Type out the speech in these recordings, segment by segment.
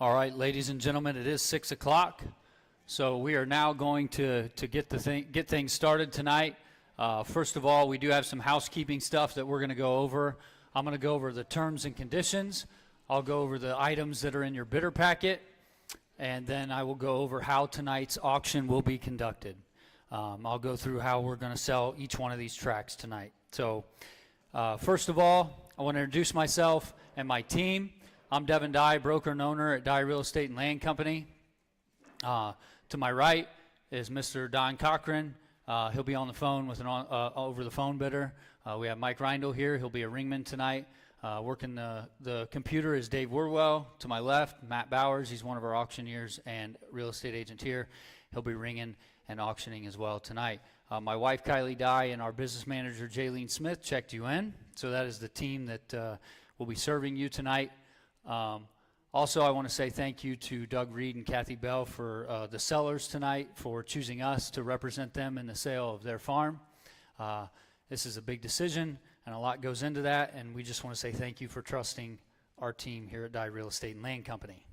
All right, ladies and gentlemen, it is 6 o'clock, so we are now going to get things started tonight. First of all, we do have some housekeeping stuff that we're going to go over. I'm going to go over the terms and conditions. I'll go over the items that are in your bidder packet, and then I will go over how tonight's auction will be conducted. I'll go through how we're going to sell each one of these tracts tonight. So, first of all, I want to introduce myself and my team. I'm Devin Dye, broker and owner at Dye Real Estate and Land Company. To my right is Mr. Don Cochran. He'll be on the phone with an over the phone bidder. We have Mike Reindl here. He'll be a ringman tonight. Working the computer is Dave Wurwell. To my left, Matt Bowers. He's one of our auctioneers and real estate agent here. He'll be ringing and auctioning as well tonight. My wife, Kylie Dye, and our business manager, Jaylene Smith, checked you in. So that is the team that will be serving you tonight. Also, I want to say thank you to Doug Reed and Kathy Bell for the sellers tonight for choosing us to represent them in the sale of their farm. This is a big decision, and a lot goes into that, and we just want to say thank you for trusting our team here at Dye Real Estate and Land Company.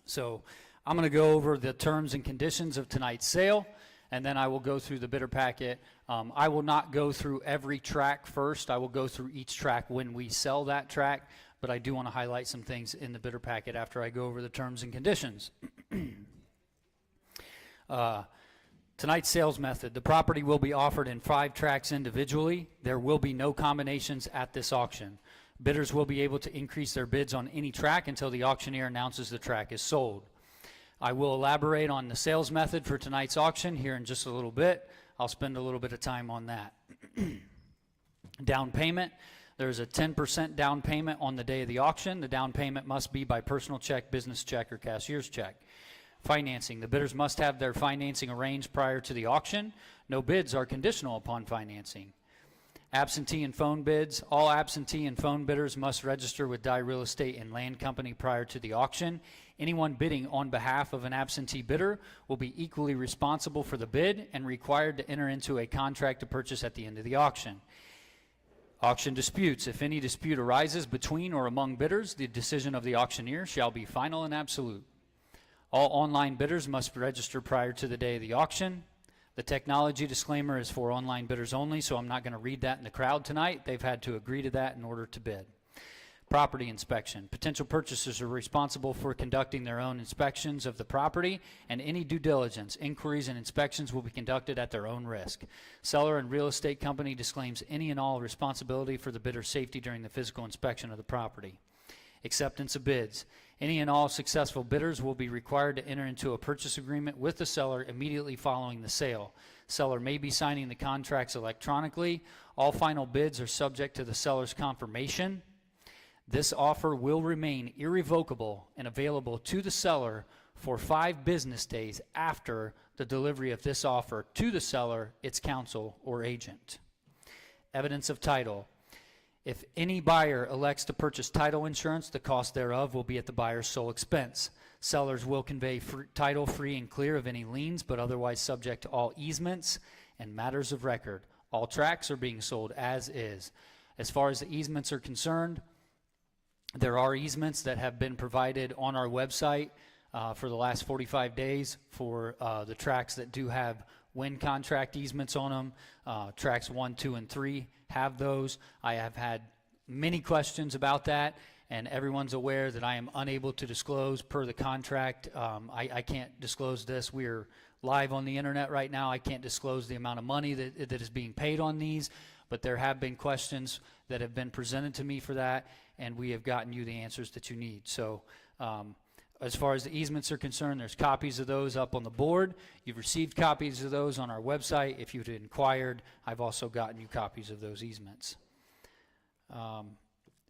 So I'm going to go over the terms and conditions of tonight's sale, and then I will go through the bidder packet. I will not go through every tract first. I will go through each tract when we sell that tract, but I do want to highlight some things in the bidder packet after I go over the terms and conditions. Tonight's sales method. The property will be offered in 5 tracts individually. There will be no combinations at this auction. Bidders will be able to increase their bids on any tract until the auctioneer announces the tract is sold. I will elaborate on the sales method for tonight's auction here in just a little bit. I'll spend a little bit of time on that. Down payment. There's a 10% down payment on the day of the auction. The down payment must be by personal check, business check, or cashier's check. Financing. The bidders must have their financing arranged prior to the auction. No bids are conditional upon financing. Absentee and phone bids. All absentee and phone bidders must register with Dye Real Estate and Land Company prior to the auction. Anyone bidding on behalf of an absentee bidder will be equally responsible for the bid and required to enter into a contract to purchase at the end of the auction. Auction disputes. If any dispute arises between or among bidders, the decision of the auctioneer shall be final and absolute. All online bidders must register prior to the day of the auction. The technology disclaimer is for online bidders only, so I'm not going to read that in the crowd tonight. They've had to agree to that in order to bid. Property inspection. Potential purchasers are responsible for conducting their own inspections of the property, and any due diligence, inquiries, and inspections will be conducted at their own risk. Seller and real estate company disclaims any and all responsibility for the bidder's safety during the physical inspection of the property. Acceptance of bids. Any and all successful bidders will be required to enter into a purchase agreement with the seller immediately following the sale. Seller may be signing the contracts electronically. All final bids are subject to the seller's confirmation. This offer will remain irrevocable and available to the seller for 5 business days after the delivery of this offer to the seller, its counsel, or agent. Evidence of title. If any buyer elects to purchase title insurance, the cost thereof will be at the buyer's sole expense. Sellers will convey title free and clear of any liens, but otherwise subject to all easements and matters of record. All tracts are being sold as is. As far as the easements are concerned, there are easements that have been provided on our website for the last 45 days for the tracts that do have wind contract easements on them. Tracts 1, 2, and 3 have those. I have had many questions about that, and everyone's aware that I am unable to disclose per the contract. I can't disclose this. We're live on the internet right now. I can't disclose the amount of money that is being paid on these, but there have been questions that have been presented to me for that, and we have gotten you the answers that you need. So as far as the easements are concerned, there's copies of those up on the board. You've received copies of those on our website. If you'd inquired, I've also gotten you copies of those easements.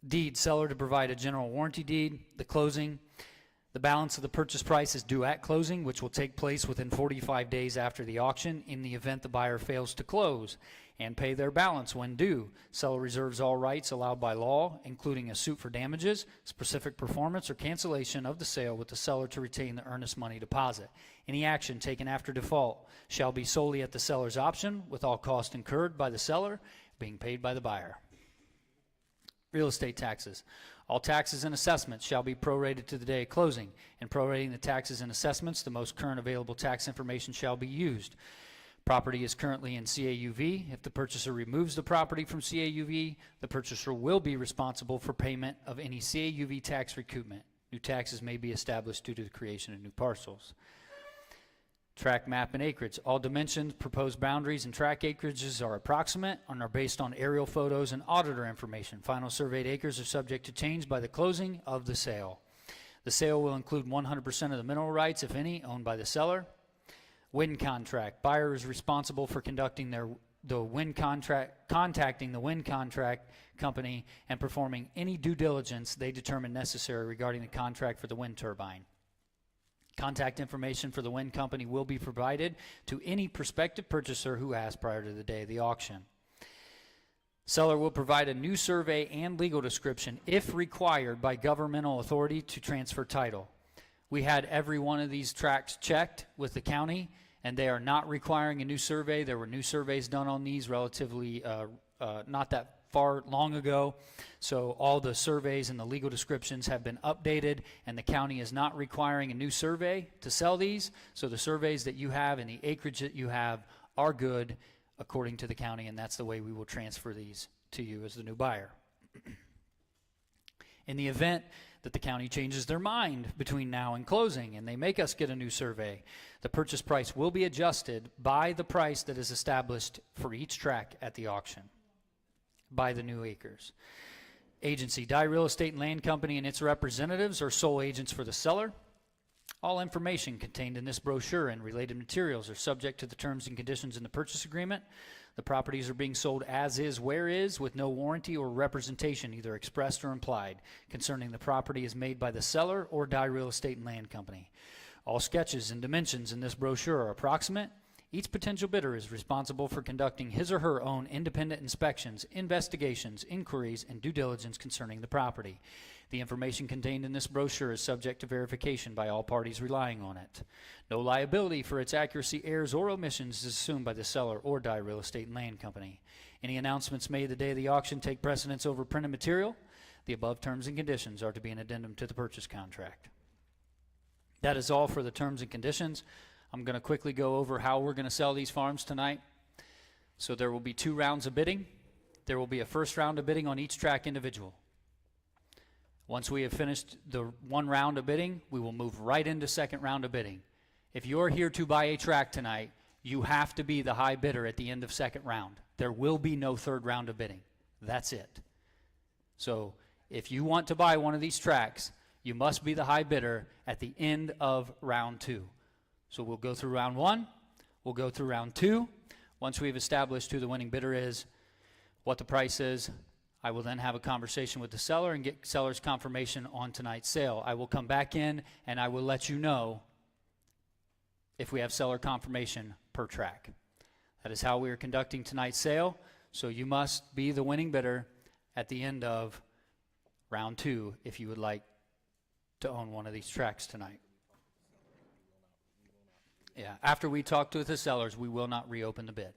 Deed, seller to provide a general warranty deed. The closing. The balance of the purchase price is due at closing, which will take place within 45 days after the auction in the event the buyer fails to close and pay their balance when due. Seller reserves all rights allowed by law, including a suit for damages, specific performance, or cancellation of the sale with the seller to retain the earnest money deposit. Any action taken after default shall be solely at the seller's option, with all costs incurred by the seller being paid by the buyer. Real estate taxes. All taxes and assessments shall be prorated to the day of closing. In prorating the taxes and assessments, the most current available tax information shall be used. Property is currently in CAUV. If the purchaser removes the property from CAUV, the purchaser will be responsible for payment of any CAUV tax recoupment. New taxes may be established due to the creation of new parcels. Tract map and acreage. All dimensions, proposed boundaries, and tract acreages are approximate and are based on aerial photos and auditor information. Final surveyed acres are subject to change by the closing of the sale. The sale will include 100% of the mineral rights, if any, owned by the seller. Wind contract. Buyer is responsible for conducting contacting the wind contract company and performing any due diligence they determine necessary regarding the contract for the wind turbine. Contact information for the wind company will be provided to any prospective purchaser who asks prior to the day of the auction. Seller will provide a new survey and legal description if required by governmental authority to transfer title. We had every one of these tracts checked with the county, and they are not requiring a new survey. There were new surveys done on these relatively not that long ago. So all the surveys and the legal descriptions have been updated, and the county is not requiring a new survey to sell these. So the surveys that you have and the acreage that you have are good according to the county, and that's the way we will transfer these to you as the new buyer. In the event that the county changes their mind between now and closing and they make us get a new survey, the purchase price will be adjusted by the price that is established for each tract at the auction by the new acres. Agency. Die Real Estate and Land Company and its representatives are sole agents for the seller. All information contained in this brochure and related materials are subject to the terms and conditions in the purchase agreement. The properties are being sold as is, where is, with no warranty or representation, either expressed or implied, concerning the property is made by the seller or Die Real Estate and Land Company. All sketches and dimensions in this brochure are approximate. Each potential bidder is responsible for conducting his or her own independent inspections, investigations, inquiries, and due diligence concerning the property. The information contained in this brochure is subject to verification by all parties relying on it. No liability for its accuracy, errors, or omissions is assumed by the seller or Die Real Estate and Land Company. Any announcements made the day of the auction take precedence over printed material. The above terms and conditions are to be an addendum to the purchase contract. That is all for the terms and conditions. I'm going to quickly go over how we're going to sell these farms tonight. So there will be 2 rounds of bidding. There will be a first round of bidding on each tract individual. Once we have finished the 1 round of bidding, we will move right into second round of bidding. If you're here to buy a tract tonight, you have to be the high bidder at the end of second round. There will be no third round of bidding. That's it. So if you want to buy one of these tracts, you must be the high bidder at the end of round 2. So we'll go through round 1, we'll go through round 2. Once we've established who the winning bidder is, what the price is, I will then have a conversation with the seller and get seller's confirmation on tonight's sale. I will come back in and I will let you know if we have seller confirmation per tract. That is how we are conducting tonight's sale. So you must be the winning bidder at the end of round 2 if you would like to own one of these tracts tonight. Yeah, after we talk to the sellers, we will not reopen the bid.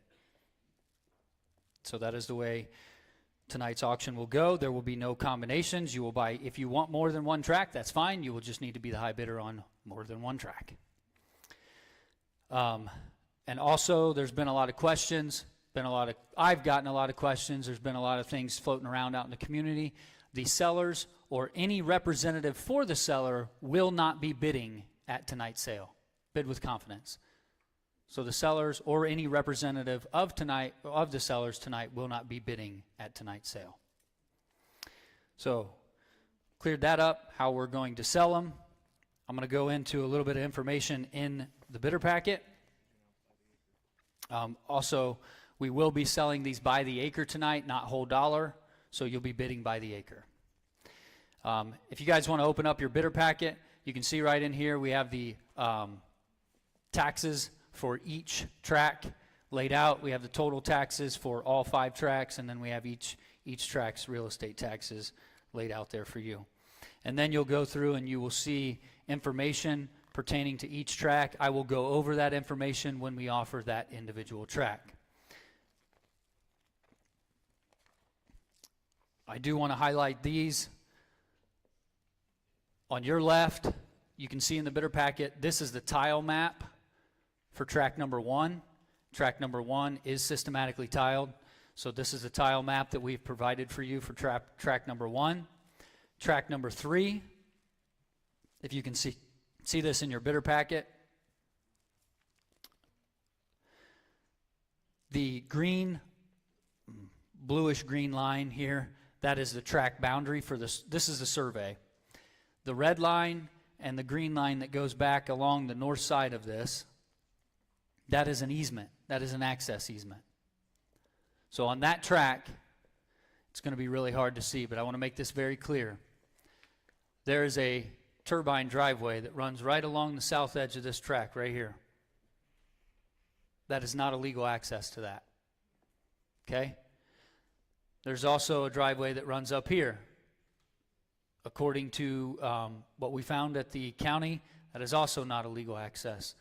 So that is the way tonight's auction will go. There will be no combinations. You will buy, if you want more than one tract, that's fine. You will just need to be the high bidder on more than one tract. And also, there's been a lot of questions. I've gotten a lot of questions. There's been a lot of things floating around out in the community. The sellers or any representative for the seller will not be bidding at tonight's sale. Bid with confidence. So the sellers or any representative of the sellers tonight will not be bidding at tonight's sale. So cleared that up, how we're going to sell them. I'm going to go into a little bit of information in the bidder packet. Also, we will be selling these by the acre tonight, not whole dollar, so you'll be bidding by the acre. If you guys want to open up your bidder packet, you can see right in here we have the taxes for each tract laid out. We have the total taxes for all 5 tracts, and then we have each tract's real estate taxes laid out there for you. And then you'll go through and you will see information pertaining to each tract. I will go over that information when we offer that individual tract. I do want to highlight these. On your left, you can see in the bidder packet, this is the tile map for track number 1. Track number 1 is systematically tiled. So this is the tile map that we've provided for you for track number 1. Track number 3, if you can see this in your bidder packet, the green, bluish green line here, that is the track boundary for this. This is the survey. The red line and the green line that goes back along the north side of this, that is an easement. That is an access easement. So on that track, it's going to be really hard to see, but I want to make this very clear. There is a turbine driveway that runs right along the south edge of this track right here. That is not a legal access to that. Okay? There's also a driveway that runs up here. According to what we found at the county, that is also not a legal access.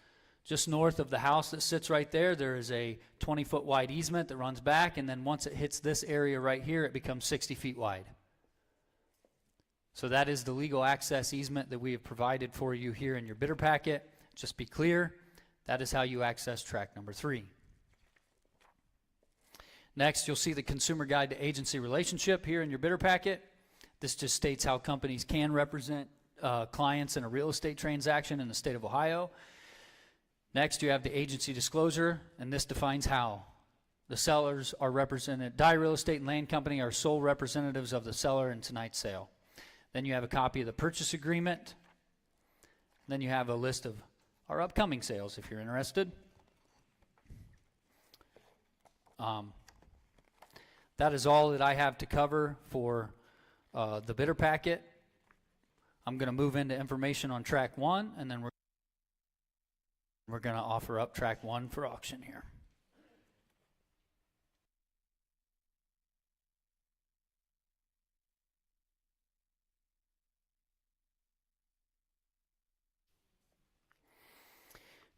Just north of the house that sits right there, there is a 20-foot wide easement that runs back, and then once it hits this area right here, it becomes 60 feet wide. So that is the legal access easement that we have provided for you here in your bidder packet. Just be clear, that is how you access track number 3. Next, you'll see the consumer guide to agency relationship here in your bidder packet. This just states how companies can represent clients in a real estate transaction in the state of Ohio. Next, you have the agency disclosure, and this defines how. The sellers are represented. Dye Real Estate and Land Company are sole representatives of the seller in tonight's sale. Then you have a copy of the purchase agreement. Then you have a list of our upcoming sales if you're interested. That is all that I have to cover for the bidder packet. I'm going to move into information on track 1, and then we're going to offer up track 1 for auction here.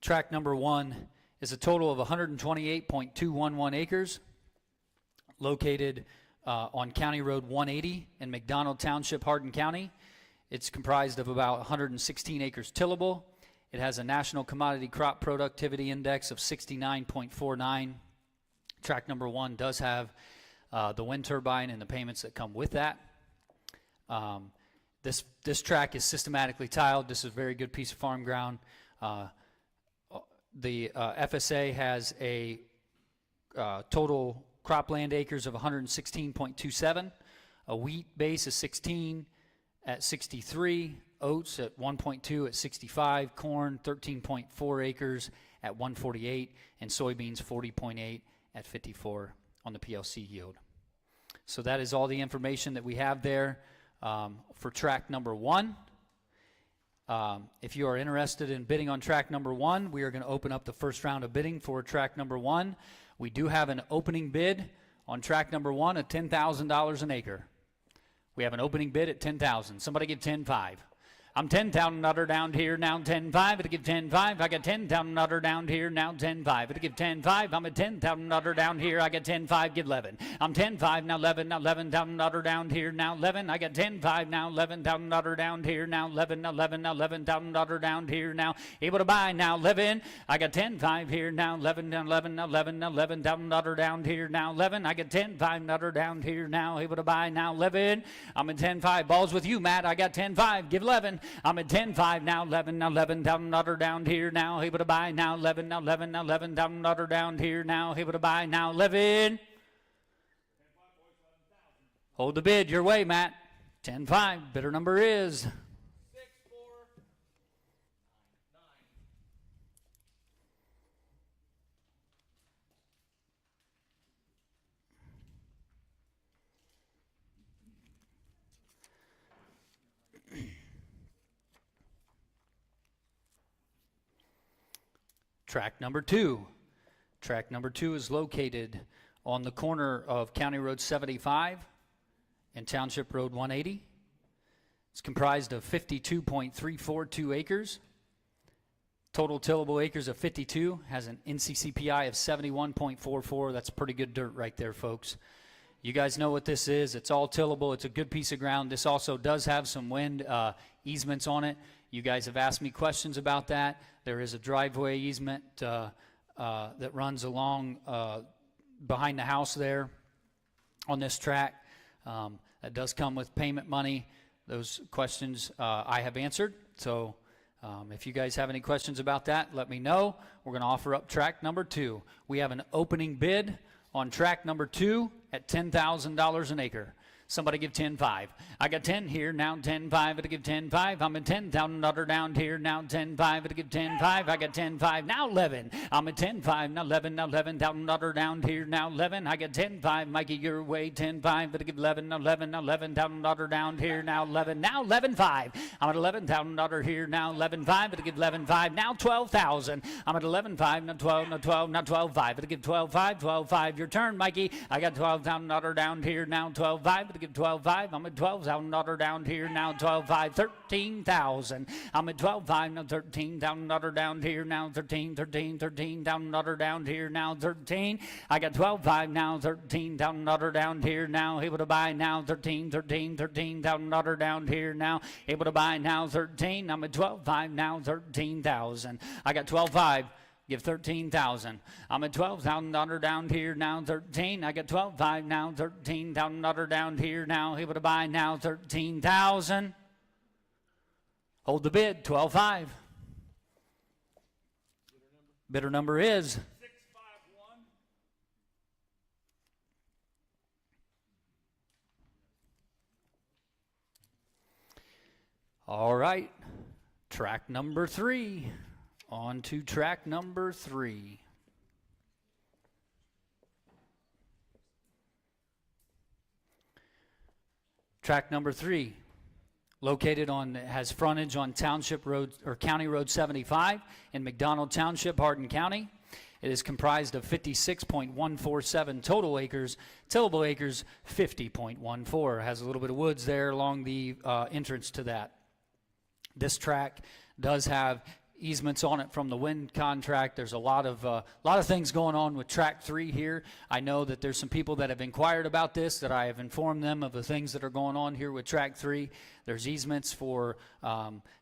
Track number 1 is a total of 128.211 acres located on County Road 180 in McDonald Township, Hardin County. It's comprised of about 116 acres tillable. It has a national commodity crop productivity index of 69.49. Track number 1 does have the wind turbine and the payments that come with that. This track is systematically tiled. This is a very good piece of farm ground. The FSA has a total cropland acres of 116.27. A wheat base is 16 at 63. Oats at 1.2 at 65. Corn 13.4 acres at 148. And soybeans 40.8 at 54 on the PLC yield. So that is all the information that we have there for track number 1. If you are interested in bidding on track number 1, we are going to open up the first round of bidding for track number 1. We do have an opening bid on track number 1 at $10,000 an acre. We have an opening bid at $10,000. Somebody give 10.5. I'm 10,000 nutter down here, now 10.5. It'll give 10.5. I got 10,000 nutter down here, now 10.5. It'll give 10.5. I'm at 10,000 nutter down here. I got 10.5. Give 11. I'm 10.5 now 11. Now 11,000 nutter down here, now 11. I got 10.5 now 11,000 nutter down here, now 11. Now 11. Now 11,000 nutter down here, now able to buy now 11. I got 10.5 here, now 11. Now 11. Now 11. Now 11,000 nutter down here, now 11. I got 10.5 nutter down here, now able to buy now 11. I'm at 10.5. Balls with you, Matt. I got 10.5. Give 11. I'm at 10.5 now 11. Now 11 down nutter down here now able to buy now 11. Now 11. Now 11 down nutter down here now able to buy now 11. Hold the bid your way, Matt. 10.5. Bidder number is 6499. track number 2. Track number 2 is located on the corner of County Road 75 and Township Road 180. It's comprised of 52.342 acres. Total tillable acres of 52, has an NCCPI of 71.44. That's pretty good dirt right there, folks. You guys know what this is. It's all tillable. It's a good piece of ground. This also does have some wind easements on it. You guys have asked me questions about that. There is a driveway easement that runs along behind the house there on this track. That does come with payment money. Those questions I have answered. So if you guys have any questions about that, let me know. We're going to offer up track number 2. We have an opening bid on track number 2 at $10,000 an acre. Somebody give 10.5. I got 10 here, now 10.5. I'll give 10.5. I'm at $10,000 down here, now 10.5. I'll give 10.5. I got 10.5, now 11. I'm at 10.5, now 11, now $11,000 down here, now 11. I got 10.5. Mikey, your way, 10.5. I'll give 11, now 11, now $11,000 down here, now 11, now 11.5. I'm at $11,000 here, now 11.5. I'll give 11.5, now 12,000. I'm at 11.5, now 12, now 12, now 12.5. I'll give 12.5, 12.5. Your turn, Mikey. I got $12,000 down here, now 12.5. Give 12.5. I'm at $12,000 down here now. 12.5. 13,000. I'm at 12.5 now. $13,000 down here now. 13,000 down here now. 13. I got 12.5 now. $13,000 down here now. Able to buy now. 13,000 down here now. Able to buy now. 13. I'm at 12.5 now. 13,000. I got 12.5. Give 13,000. I'm at $12,000 down here now. 13. I got 12.5 now. $13,000 down here now. Able to buy now. 13,000. Hold the bid. 12.5. Bidder number is 651. All right. Track number 3. On to track number 3. Track number 3, located on, has frontage on Township Road or County Road 75 in McDonald Township, Hardin County. It is comprised of 56.147 total acres. Tillable acres 50.14. Has a little bit of woods there along the entrance to that. This track does have easements on it from the wind contract. There's a lot of things going on with track 3 here. I know that there's some people that have inquired about this, that I have informed them of the things that are going on here with track 3. There's easements for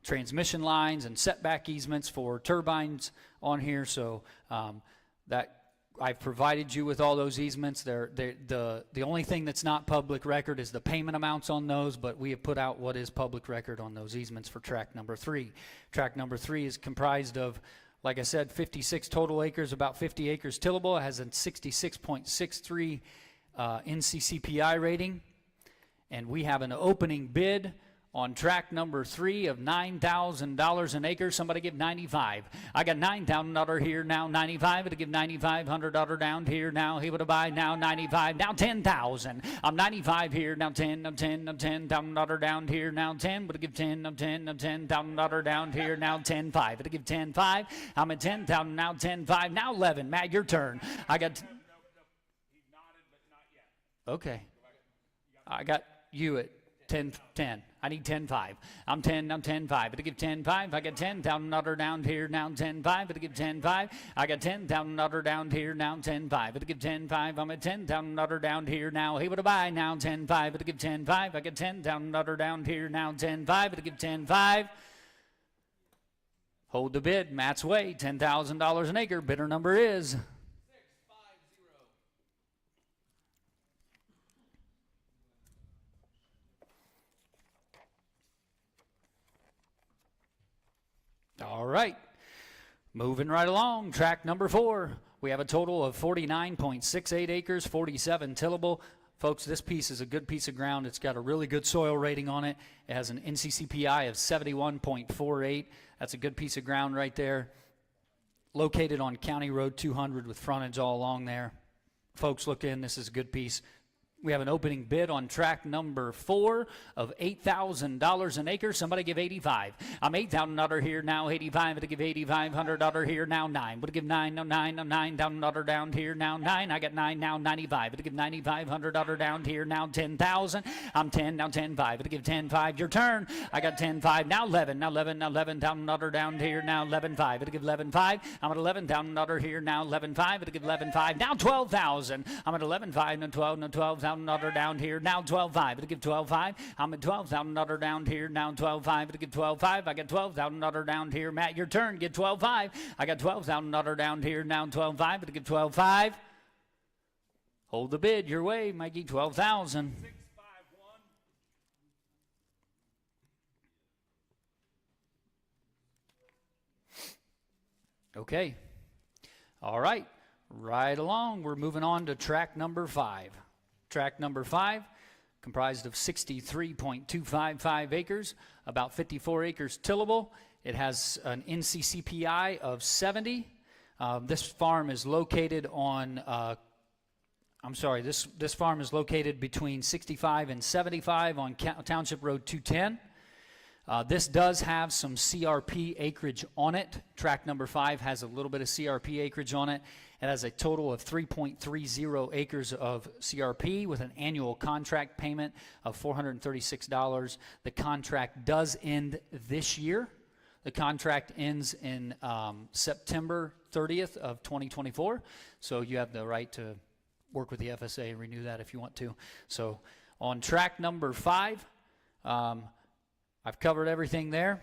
transmission lines and setback easements for turbines on here. So that I've provided you with all those easements. The only thing that's not public record is the payment amounts on those, but we have put out what is public record on those easements for track number 3. Track number 3 is comprised of, like I said, 56 total acres, about 50 acres tillable. It has a 66.63 NCCPI rating, and we have an opening bid on track number 3 of $9,000 an acre. Somebody give 95. I got $9,000 here now. 95. It'll give $9,500 down here now. He would buy now 95. Now 10,000. I'm 95 here now. 10. I'm 10. I'm $10,000 down here now. 10. Would give 10. I'm 10. I'm $10,000 down here now. 10.5. It'll give 10.5. I'm at 10,000 now. 10.5 now. 11. Matt, your turn. I got. No. He nodded, but not yet. Okay. I got you at 10. I need 10.5. I'm 10. I'm 10.5. It'll give 10.5. I got $10,000 down here now. 10.5. It'll give 10.5. I got $10,000 down here now. 10.5. It'll give 10.5. I'm at $10,000 down here now. Able to buy now. 10.5. It'll give 10.5. I got $10,000 down here now. 10.5. It'll give 10.5. Hold the bid. Matt's way. $10,000 an acre. Bidder number is 650. All right, moving right along, track number 4. We have a total of 49.68 acres, 47 tillable. Folks, this piece is a good piece of ground. It's got a really good soil rating on it. It has an NCCPI of 71.48. That's a good piece of ground right there. Located on County Road 200 with frontage all along there. Folks, look in. This is a good piece. We have an opening bid on track number 4 of $8,000 an acre. Somebody give 85. I'm $8,000 here now. 85. It'll give $8,500 here now. 9. Would give 9. No 9. I'm $9,000 down here now. 9. I got 9 now. 95. It'll give $9,500 down here now. 10,000. I'm 10 now. 10.5. It'll give 10.5. Your turn. I got 10.5 now. 11. Now 11. Now $11,000 down here now. 11.5. It'll give 11.5. I'm at $11,000 here now. 11.5. It'll give 11.5. Now 12,000. I'm at 11.5. Now 12. Now 12. $12,000 down here, now 12.5. It'll give 12.5. I'm at $12,000 down here, now 12.5. It'll give 12.5. I got $12,000 down here. Matt, your turn. Get 12.5. I got $12,000 down here, now 12.5. It'll give 12.5. Hold the bid your way, Mikey. 12,000. 651. Okay. All right. Right along. We're moving on to track number 5. Track number 5, comprised of 63.255 acres, about 54 acres tillable. It has an NCCPI of 70. This farm is located on, this farm is located between 65 and 75 on Township Road 210. This does have some CRP acreage on it. Track number 5 has a little bit of CRP acreage on it. It has a total of 3.30 acres of CRP with an annual contract payment of $436. The contract does end this year. The contract ends in September 30th of 2024. So you have the right to work with the FSA and renew that if you want to. So on track number 5, I've covered everything there.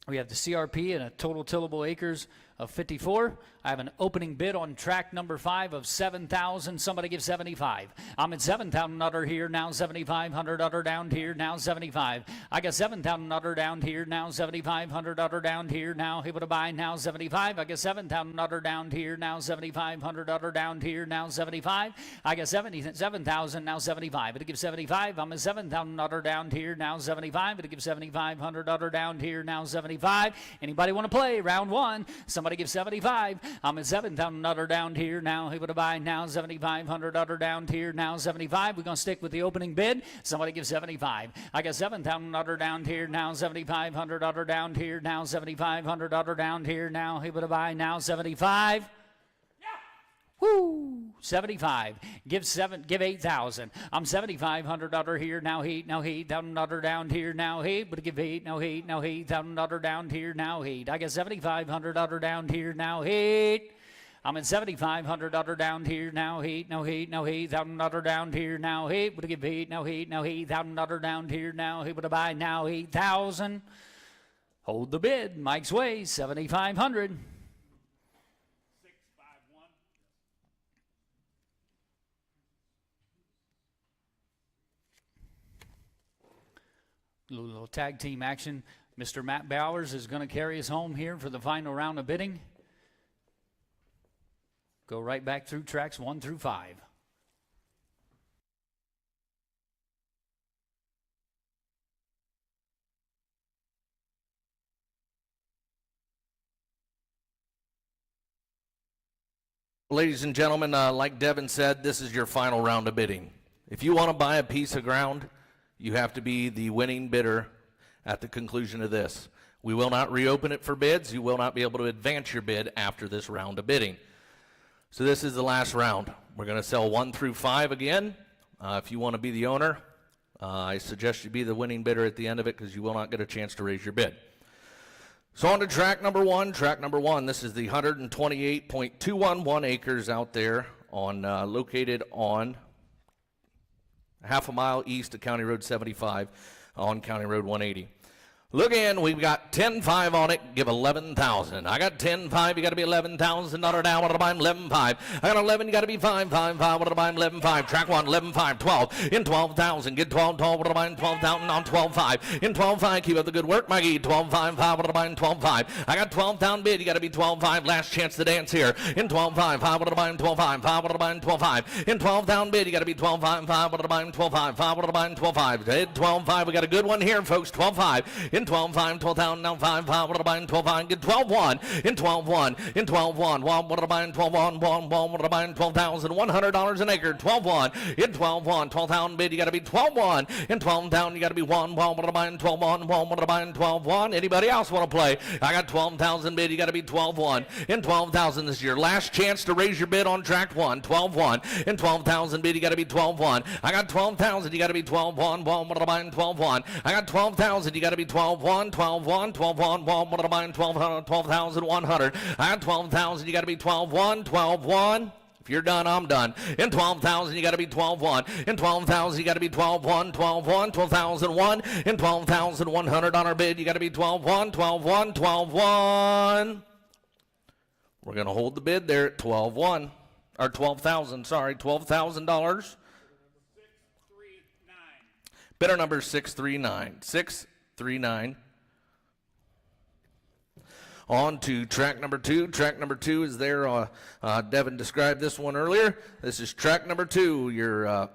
We have the CRP and a total tillable acres of 54. I have an opening bid on track number 5 of 7,000. Somebody give 75. I'm at 7,000 here, now 7,500 down here, now 75. I got 7,000 down here, now 7,500 down here, now able to buy, now 75. I got 7,000 down here, now 7,500 down here, now 75. I got 7,000, now 75. It'll give 75. I'm at 7,000 down here, now 75. It'll give 7,500 down here, now 75. Anybody want to play round 1? Somebody give 75. I'm at 7,000 down here, now able to buy, now 7,500 down here, now 75. We're going to stick with the opening bid. Somebody give 75. I got 7,000 down here, now 7,500 down here, now 7,500 down here, now able to buy, now 75. Woo! 75. Give 8,000. I'm 7,500 here. Now heat. Down here. Now heat. But give 8. Now heat. Now heat. Down here. Now heat. I got 7,500 down here. Now heat. I'm at 7,500 down here. Now heat. Now heat. Now heat. Down here. Now heat. But give 8. Now heat. Now heat. Down here. Now heat. But buy. Now 8,000. Hold the bid. Mike's way. 7,500. 651. Little tag team action. Mr. Matt Bowers is going to carry us home here for the final round of bidding. Go right back through tracks 1 through 5. Ladies and gentlemen, like Devin said, this is your final round of bidding. If you want to buy a piece of ground, you have to be the winning bidder at the conclusion of this. We will not reopen it for bids. You will not be able to advance your bid after this round of bidding. So this is the last round. We're going to sell 1 through 5 again. If you want to be the owner, I suggest you be the winning bidder at the end of it because you will not get a chance to raise your bid. So on to track number 1. Track number 1, this is the 128.211 acres out there on located on half a mile east of County Road 75 on County Road 180. Look in, we've got 10.5 on it, give 11,000. I got 10.5, you got to be $11,000 down, what did I buy? 11.5. I got 11, you got to be 5.5, what did I buy? 11.5. Track 1, 11.5, 12. In 12,000, get 12, what did I buy? 12,000 on 12.5. In 12.5, keep up the good work, Maggie. 12.5, what did I buy? 12.5. I got 12,000 bid, you got to be 12.5. Last chance to dance here. In 12.5, what did I buy? 12.5. What did I buy? 12.5. In 12,000 bid, you got to be 12.5. What did I buy? 12.5. What did I buy? 12.5. Hit 12.5, we got a good one here, folks. 12.5. In 12.5, 12,000, now 5, what did I buy in 12.5? Get 12.1, in 12.1, in 12.1, what did I buy in 12.1, what did I buy in 12,100 an acre, 12.1, in 12.1, 12,000 bid, you got to be 12.1, in 12,000, you got to be 1, what did I buy in 12.1, what did I buy in 12.1, anybody else want to play? I got 12,000 bid, you got to be 12.1, in 12,000, this is your last chance to raise your bid on track 1, 12.1, in 12,000 bid, you got to be 12.1, I got 12,000, you got to be 12.1, what did I buy in 12.1, I got 12,000, you got to be 12.1, 12.1, 12.1, what did I buy in 12,100, I got 12,000, you got to be 12.1, 12.1, If you're done, I'm done. In 12,000, you got to be 12-1. In 12,000, you got to be 12-1, 12-1, 12,001. In 12,100 bid, you got to be 12-1, 12-1, 12-1. We're going to hold the bid there at 12-1, or 12,000, sorry, $12,000. 639. Bidder number 639. 639. On to track number 2. Track number 2 is there. Devin described this one earlier. This is track number 2. Your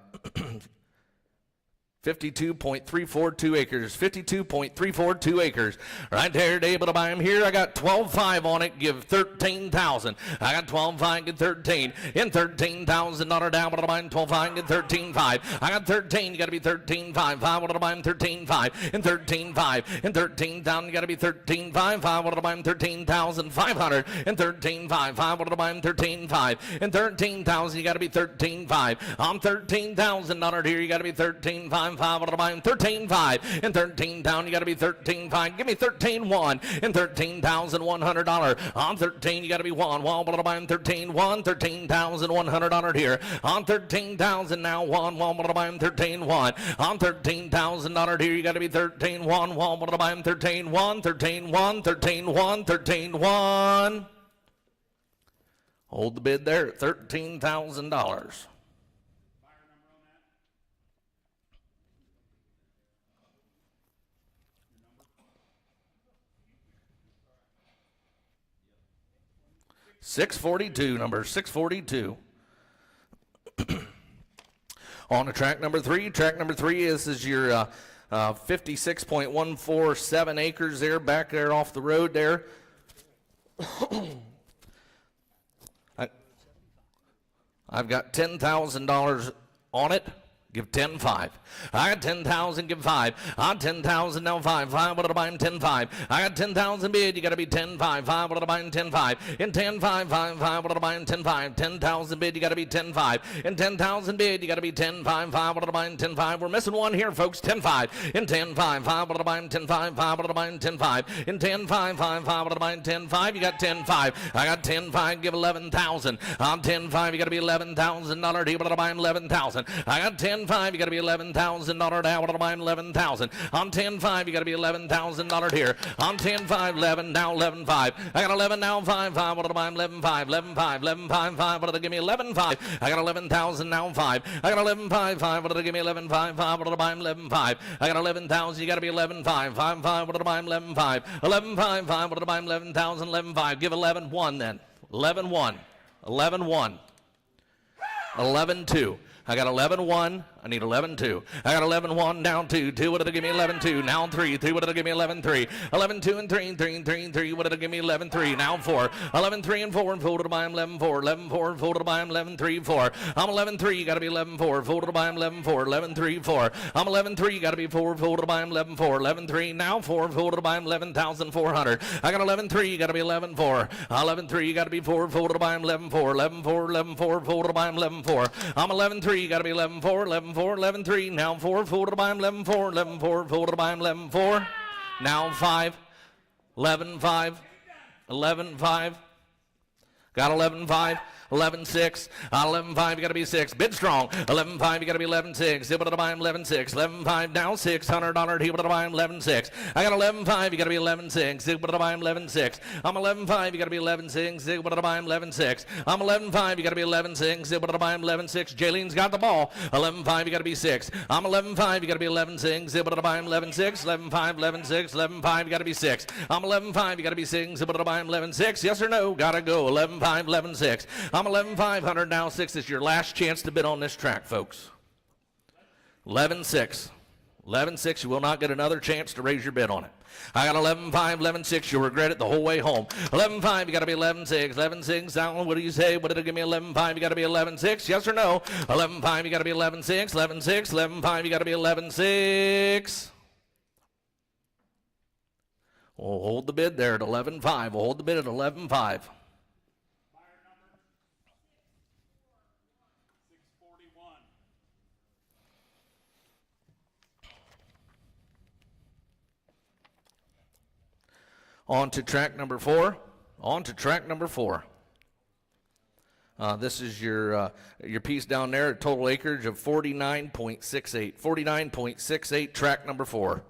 52.342 acres. 52.342 acres. Right there, able to buy them here. I got 12.5 on it. Give 13,000. I got 12.5. Get 13. In $13,000 down. What to buy him? 12.5. Get 13.5. I got 13. You got to be 13.5. 5. What to buy him? 13.5. In 13.5. In 13,000. You got to be 13.5. 5. What to buy him? 13,500. In 13.5. 5. What to buy him? 13.5. In 13,000. You got to be 13.5. On $13,000 here. You got to be 13.5. 5, what to buy him? 13.5. In 13,000, you got to be 13.5. Give me 13.1. In $13,100. On 13, you got to be 1. What to buy him? 13.1. $13,100 here. On 13,000 now 1. What to buy him? 13.1. On $13,000 here, you got to be 13.1. What to buy him? 13.1. 13.1. 13.1. 13.1. Hold the bid there at $13,000. 642, number 642. On to track number 3. Track number 3 is your 56.147 acres there, back there off the road there. I've got $10,000 on it. Give 10.5. I got 10,000, give 5. On 10,000, now 5. 5, what did I buy him? 10.5. I got 10,000 bid, you got to be 10.5. 5, what did I buy him? 10.5. In 10.5, 5, 5, what did I buy him? 10.5. 10,000 bid, you got to be 10.5. In 10,000 bid, you got to be 10.5. 5, what did I buy him? 10.5. We're missing one here, folks. 10.5. In 10.5, 5, what did I buy him? 10.5. 5, what did I buy him? 10.5. In 10.5, 5, 5, what did I buy him? 10.5. You got 10.5. I got 10.5, give 11,000. On 10.5, you got to be $11,000 deal, what did I buy him? 11,000. I got 10.5, you got to be $11,000 down. What did I buy him? 11,000. On 10.5, you got to be $11,000 here. On 10.5, 11 now 11.5. I got 11 now 5. 5. What did I buy him? 11.5. 11.5. 11.5. 5. What did they give me? 11.5. I got 11,000 now 5. I got 11.5. 5. What did they give me? 11.5. 5. What did I buy him? 11.5. I got 11,000. You got to be 11.5. 5. 5. What did I buy him? 11.5. 11.5. 5. What did I buy him? 11,000. 11.5. Give 11.1 then. 11.1. 11.1. 11.2. I got 11.1. I need 11.2. I got 11.1 down 2. 2, what did it give me? 11.2. Now 3. 3, what did it give me? 11.3. 11.2 and 3 and 3 and 3 and 3. What did it give me? 11.3. Now 4. 11.3 and 4 and 4 to buy him 11.4. 11.4 and 4 to buy him 11.3 4. I'm 11.3. You got to be 11.4. 4 to buy him 11.4. 11.3 4. I'm 11.3. You got to be 4. 4 to buy him 11.4. 11.3 now 4. 4 to buy him 11,400. I got 11.3. You got to be 11.4. 11.3. You got to be 4. 4 to buy him 11.4. 11.4. 11.4. 4 to buy him 11.4. I'm 11.3. You got to be 11.4. 11.4. 11.3. Now 4. 4 to buy him 11.4. 11.4. 4 to buy him 11.4. Now 5. 11.5. 11.5. Got 11.5. 11.6. 11.5, you got to be 6. Bid strong. 11.5, you got to be 11.6. Able to buy him 11.6. 11.5 now $600. Able to buy him 11.6. I got 11.5, you got to be 11.6. Able to buy him 11.6. I'm 11.5, you got to be 11.6. Able to buy him 11.6. I'm 11.5, you got to be 11.6. Able to buy him 11.6. Jalen's got the ball. 11.5, you got to be 6. I'm 11.5, you got to be 11.6. Able to buy him 11.6. 11.5, 11.6. 11.5, you got to be 6. I'm 11.5, you got to be 6. Able to buy him 11.6. Yes or no? Got to go. 11.5, 11.6. I'm 11,500 now 6 is your last chance to bid on this track, folks. 11.6. 11.6, you will not get another chance to raise your bid on it. I got 11.5, 11.6, you'll regret it the whole way home. 11.5, you got to be 11.6. 11.6, Alan, what do you say? What did it give me? 11.5, you got to be 11.6, yes or no? 11.5, you got to be 11.6. 11.6, 11.5, you got to be 11.6. We'll hold the bid there at 11.5. We'll hold the bid at 11.5. On to track number 4. On to track number 4. This is your piece down there, total acreage of 49.68. 49.68, track number 4.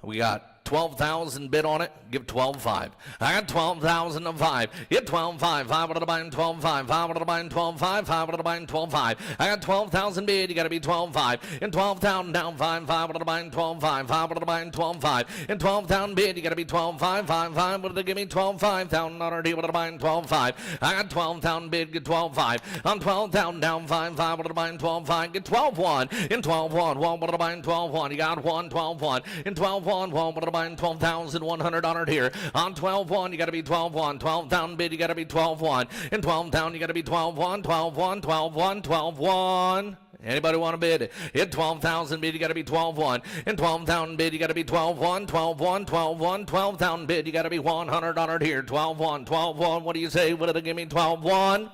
We got 12,000 bid on it. Give 12.5. I got 12,000 of 5. Get 12.5. 5 out of the bind 12.5. 5 out of the bind 12.5. 5 out of the bind 12.5. I got 12,000 bid. You got to be 12.5. And 12,000 down 5. 5 out of the bind 12.5. 5 out of the bind 12.5. And 12,000 bid. You got to be 12.5. 5 5. What did they give me? 12.5. On our deal with the bind 12.5. I got 12,000 bid. Get 12.5. On 12,000 down 5. 5 out of the bind 12.5. Get 12.1. And 12.1. 1 out of the bind 12.1. You got 1. 12.1. And 12.1. 1 out of the bind 12,100 on it here. On 12.1, you got to be 12.1. 12,000 bid, you got to be 12.1. And 12,000, you got to be 12.1. 12.1, 12.1, 12.1. Anybody want to bid? Hit 12,000 bid, you got to be 12.1. And 12,000 bid, you got to be 12.1. 12.1, 12.1, 12,000 bid, you got to be 100 on it here. 12.1, 12.1. What do you say? What did they give me? 12.1.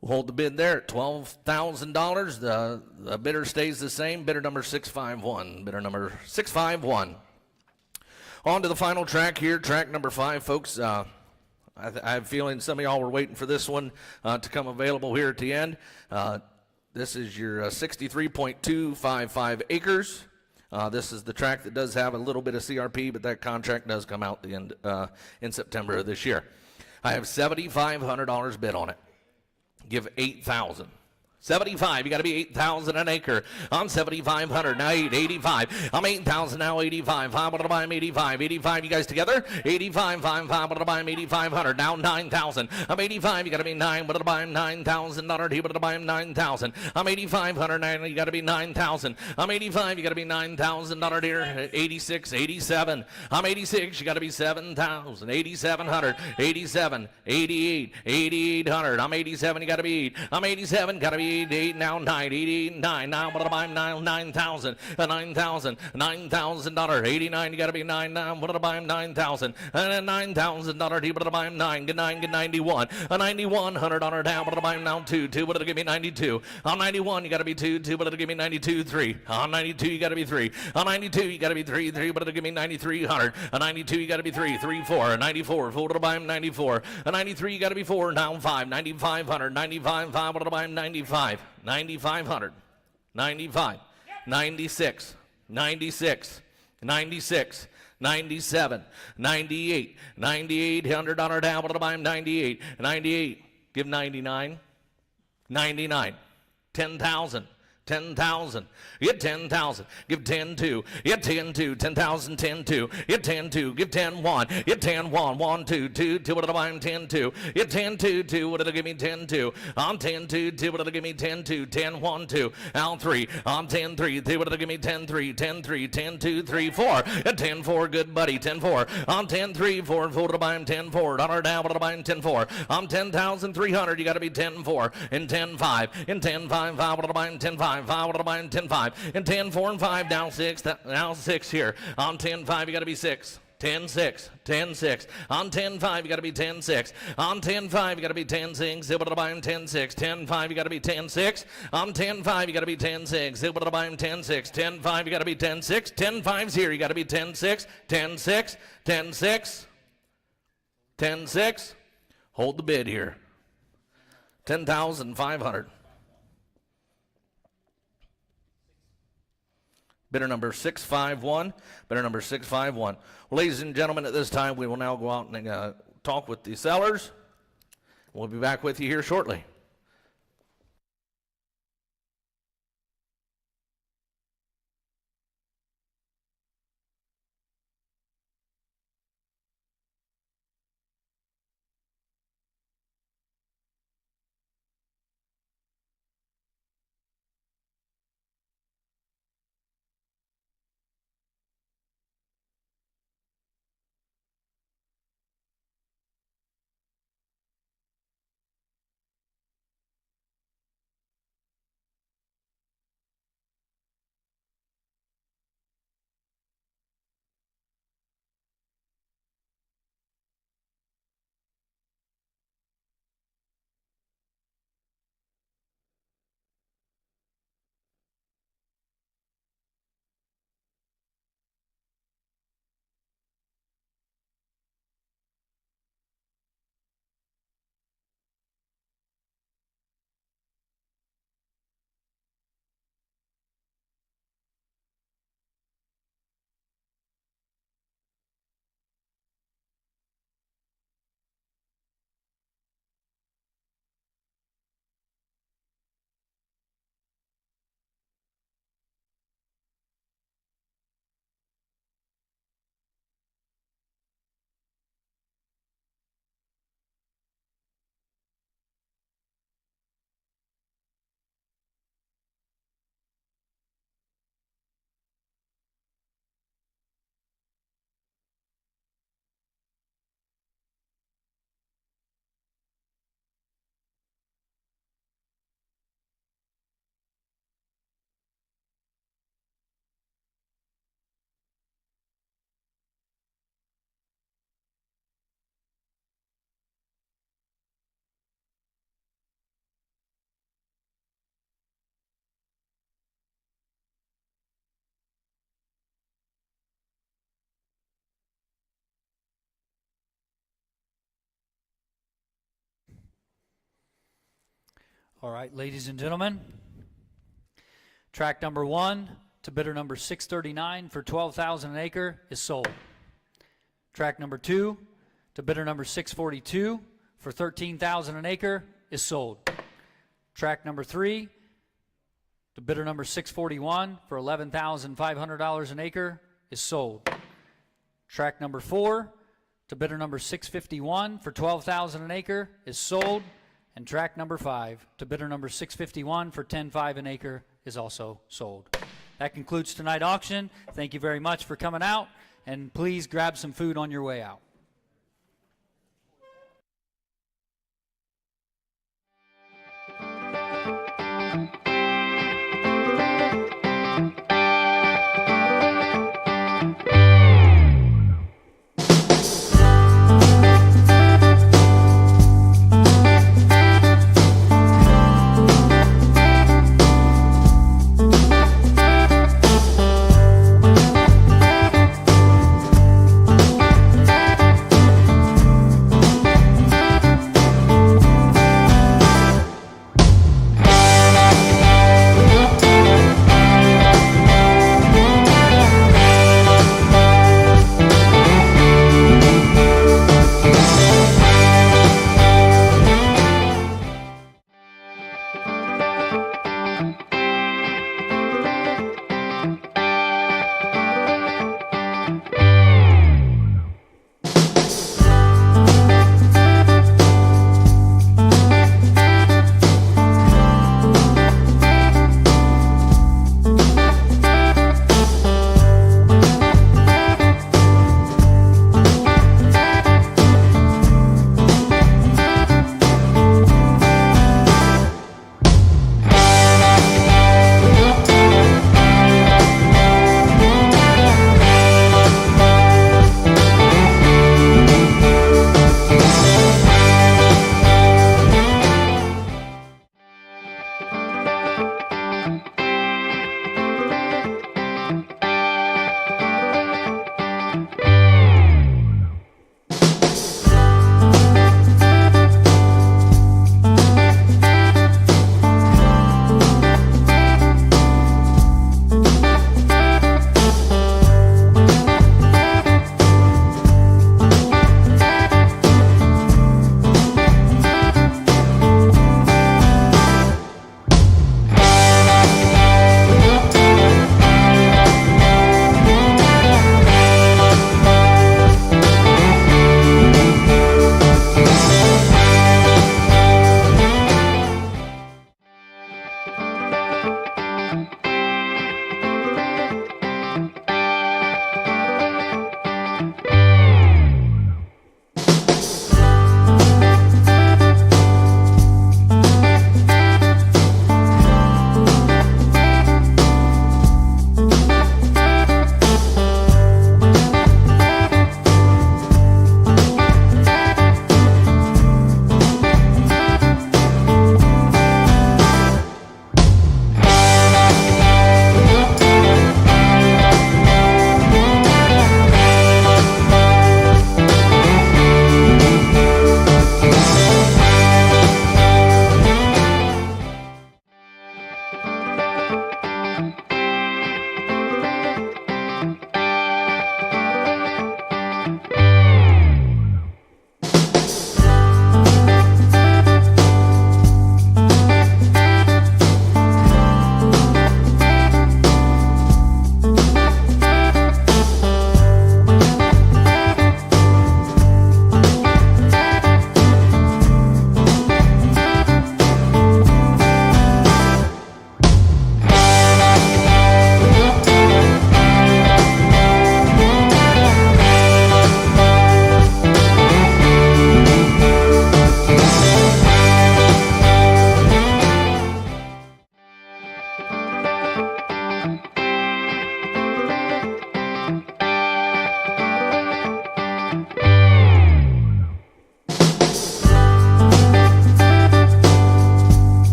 We'll hold the bid there at $12,000. The bidder stays the same. Bidder number 651. Bidder number 651. On to the final track here, track number 5, folks. I have a feeling some of y'all were waiting for this one to come available here at the end. This is your 63.255 acres. This is the track that does have a little bit of CRP, but that contract does come out the end in September of this year. I have $7,500 bid on it. Give 8,000. 75, you got to be 8,000 an acre. I'm 7,500, now 85. I'm 8,000, now 85. 5 out of the buy, 85. 85, you guys together? 85, 5 out of the buy, 8,500. Now 9,000. I'm 85, you got to be 9 out of the buy, $9,000. He out of the buy, 9,000. I'm 8,500, you got to be 9,000. I'm 85, you got to be $9,000 here. 86, 87. I'm 86, you got to be 7,000. 8,700, 87, 88, 8,800. I'm 87, you got to be 8. I'm 87, got to be 8 now 9 89 now what about 9,000 $9,000 $9,000 89 you got to be 9 now what about 9,000 and $9,000 he would buy 9 get 9 get 91 a $9,100 down what about now 2 what did it give me 92 on 91 you got to be 2 what did it give me 92 3 on 92 you got to be 3 on 92 you got to be 3 what did it give me 9,300 a 92 you got to be 3 4 a 94 4 to buy 94 a 93 you got to be 4 now 5 9,500 95 5 what to buy 95 9,500, 95, 96, 96, 96, 97, 98, $9,800 down, what do I buy him? 98, 98, give 99, 99, 10,000. 10,000. Get 10,000. Give 10 2. Get 10 2. 10,000. 10 2. Get 10 2. Give 10 1. Get 10 1. 1 2 2 2. What did I buy him? 10 2. Get 10 2 2. What did it give me? 10 2. On 10 2 2. What did it give me? 10 2. 10 1 2. Out 3. On 10 3 3. What did it give me? 10 3. 10 3. 10 2 3 4. At 10 4. Good buddy. 10 4. On 10 3 4. 4 did I buy him? 10 4. Dollar down. What did I buy him? 10 4. On 10,300. You got to be 10 4. And 10 5. And 10 5 5. What did I buy him? 10 5. 5 what am I in 10 5 and 10 4 and 5 down 6 now 6 here on 10 5 you got to be 6 10 6 10 6 on 10 5 you got to be 10 6 on 10 5 you got to be 10 6 what am I in 10 6 10 5 you got to be 10 6 on 10 5 you got to be 10 6 what am I in 10 6 10 5 you got to be 10 6 10 5's here you got to be 10 6 10 6 10 6 10 6 hold the bid here 10,500. Bidder number 651. Bidder number 651. Well, ladies and gentlemen, at this time, we will now go out and talk with the sellers. We'll be back with you here shortly. All right, ladies and gentlemen, tract number 1 to bidder number 639 for $12,000 an acre is sold. Tract number 2 to bidder number 642 for $13,000 an acre is sold. Tract number 3 to bidder number 641 for $11,500 an acre is sold. Tract number 4 to bidder number 651 for $12,000 an acre is sold. And tract number 5 to bidder number 651 for $10,500 an acre is also sold. That concludes tonight's auction. Thank you very much for coming out, and please grab some food on your way out.